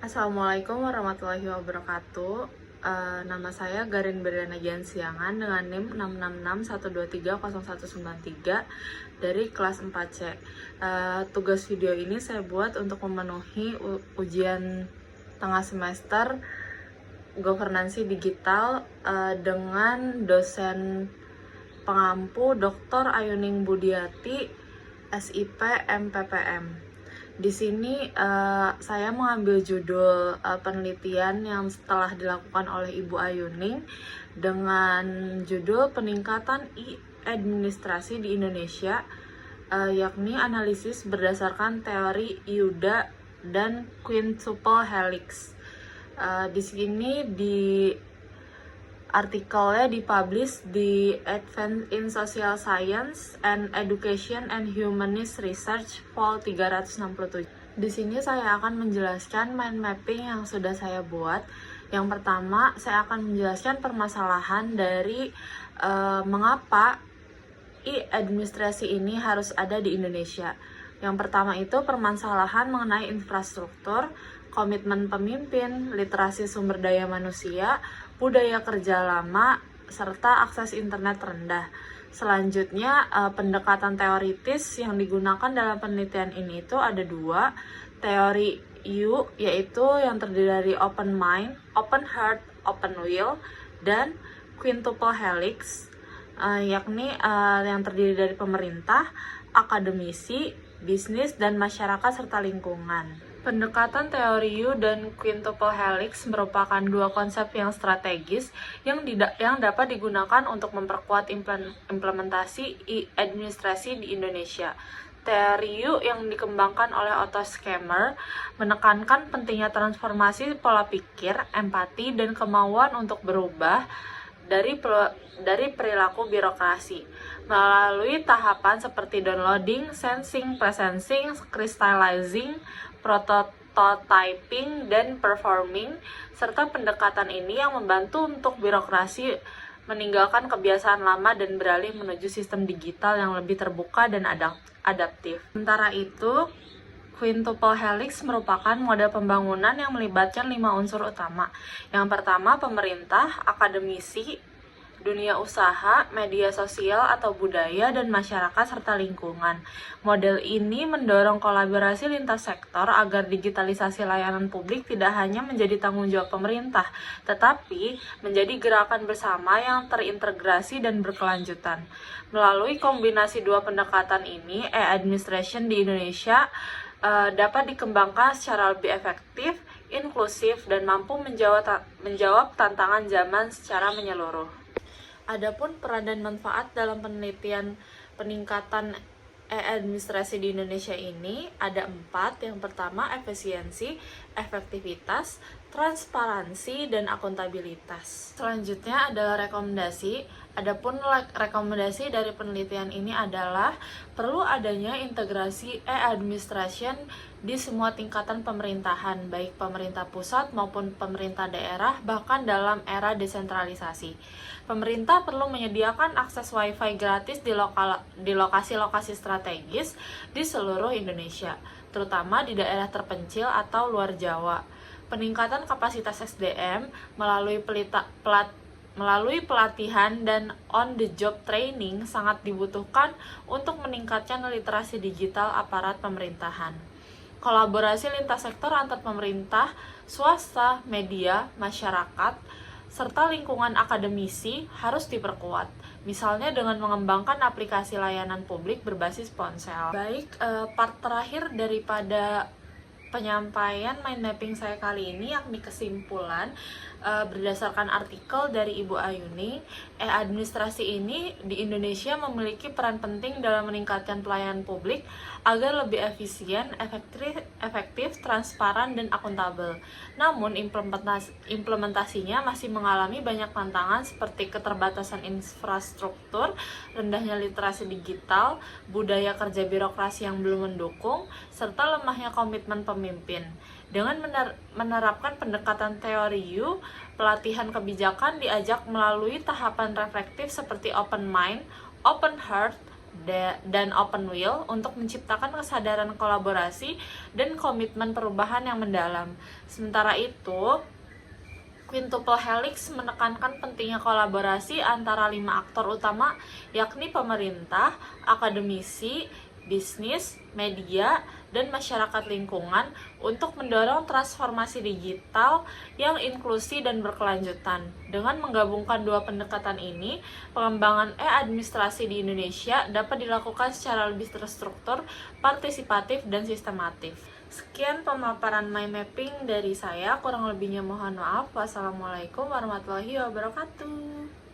Assalamualaikum warahmatullahi wabarakatuh. Nama saya Garin Berdana Siangan dengan NIM 66612309193 dari kelas 4C. Tugas video ini saya buat untuk memenuhi ujian tengah semester governansi digital dengan dosen pengampu Dr. Ayuning Budiati, SIP MPPM. Di sini saya mengambil judul penelitian yang telah dilakukan oleh Ibu Ayuning dengan judul peningkatan e-administrasi di Indonesia, yakni analisis berdasarkan teori Yuda dan quintuple helix. Di sini artikelnya dipublish di Advance in Social Science and Education and Humanist Research Vol 367. Di sini saya akan menjelaskan mind mapping yang sudah saya buat. Yang pertama, saya akan menjelaskan permasalahan dari mengapa e-administrasi ini harus ada di Indonesia. Yang pertama itu permasalahan mengenai infrastruktur, komitmen pemimpin, literasi sumber daya manusia, budaya kerja lama, serta akses internet rendah. Selanjutnya, pendekatan teoritis yang digunakan dalam penelitian ini itu ada dua. Teori U, yaitu yang terdiri dari open mind, open heart, open will, dan quintuple helix, yakni yang terdiri dari pemerintah, akademisi, bisnis, dan masyarakat serta lingkungan. Pendekatan teori U dan quintuple helix merupakan dua konsep yang strategis yang dapat digunakan untuk memperkuat implementasi e-administrasi di Indonesia. Teori U yang dikembangkan oleh Otto Scharmer menekankan pentingnya transformasi pola pikir, empati, dan kemauan untuk berubah dari perilaku birokrasi melalui tahapan seperti downloading, sensing, processing, crystallizing, prototyping, dan performing, serta pendekatan ini yang membantu untuk birokrasi meninggalkan kebiasaan lama dan beralih menuju sistem digital yang lebih terbuka dan adaptif. Sementara itu, quintuple helix merupakan model pembangunan yang melibatkan 5 unsur utama. Yang pertama, pemerintah, akademisi, dunia usaha, media sosial atau budaya, dan masyarakat serta lingkungan. Model ini mendorong kolaborasi lintas sektor agar digitalisasi layanan publik tidak hanya menjadi tanggung jawab pemerintah, tetapi menjadi gerakan bersama yang terintegrasi dan berkelanjutan. Melalui kombinasi dua pendekatan ini, e-administration di Indonesia dapat dikembangkan secara lebih efektif, inklusif, dan mampu menjawab tantangan zaman secara menyeluruh. Adapun peran dan manfaat dalam penelitian peningkatan e-administrasi di Indonesia ini ada 4. Yang pertama, efisiensi, efektivitas, transparansi, dan akuntabilitas. Selanjutnya adalah rekomendasi. Adapun rekomendasi dari penelitian ini adalah perlu adanya integrasi e-administration di semua tingkatan pemerintahan, baik pemerintah pusat maupun pemerintah daerah, bahkan dalam era desentralisasi. Pemerintah perlu menyediakan akses WiFi gratis di lokasi-lokasi strategis di seluruh Indonesia, terutama di daerah terpencil atau luar Jawa. Peningkatan kapasitas SDM melalui pelatihan dan on-the-job training sangat dibutuhkan untuk meningkatkan literasi digital aparat pemerintahan. Kolaborasi lintas sektor antar pemerintah, swasta, media, masyarakat, serta lingkungan akademisi harus diperkuat, misalnya dengan mengembangkan aplikasi layanan publik berbasis ponsel. Baik, part terakhir daripada penyampaian mind mapping saya kali ini yakni kesimpulan berdasarkan artikel dari Ibu Ayuning, e-administrasi ini di Indonesia memiliki peran penting dalam meningkatkan pelayanan publik agar lebih efisien, efektif, transparan, dan akuntabel. Namun implementasinya masih mengalami banyak tantangan seperti keterbatasan infrastruktur, rendahnya literasi digital, budaya kerja birokrasi yang belum mendukung, serta lemahnya komitmen pemimpin. Dengan menerapkan pendekatan teori U, pelatihan kebijakan diajak melalui tahapan reflektif seperti open mind, open heart, dan open will untuk menciptakan kesadaran kolaborasi dan komitmen perubahan yang mendalam. Sementara itu, Quintuple Helix menekankan pentingnya kolaborasi antara 5 aktor utama, yakni pemerintah, akademisi, bisnis, media, dan masyarakat lingkungan untuk mendorong transformasi digital yang inklusi dan berkelanjutan. Dengan menggabungkan dua pendekatan ini, pengembangan e-administrasi di Indonesia dapat dilakukan secara lebih terstruktur, partisipatif, dan sistematif. Sekian pemaparan mind mapping dari saya, kurang lebihnya mohon maaf. Wassalamualaikum warahmatullahi wabarakatuh.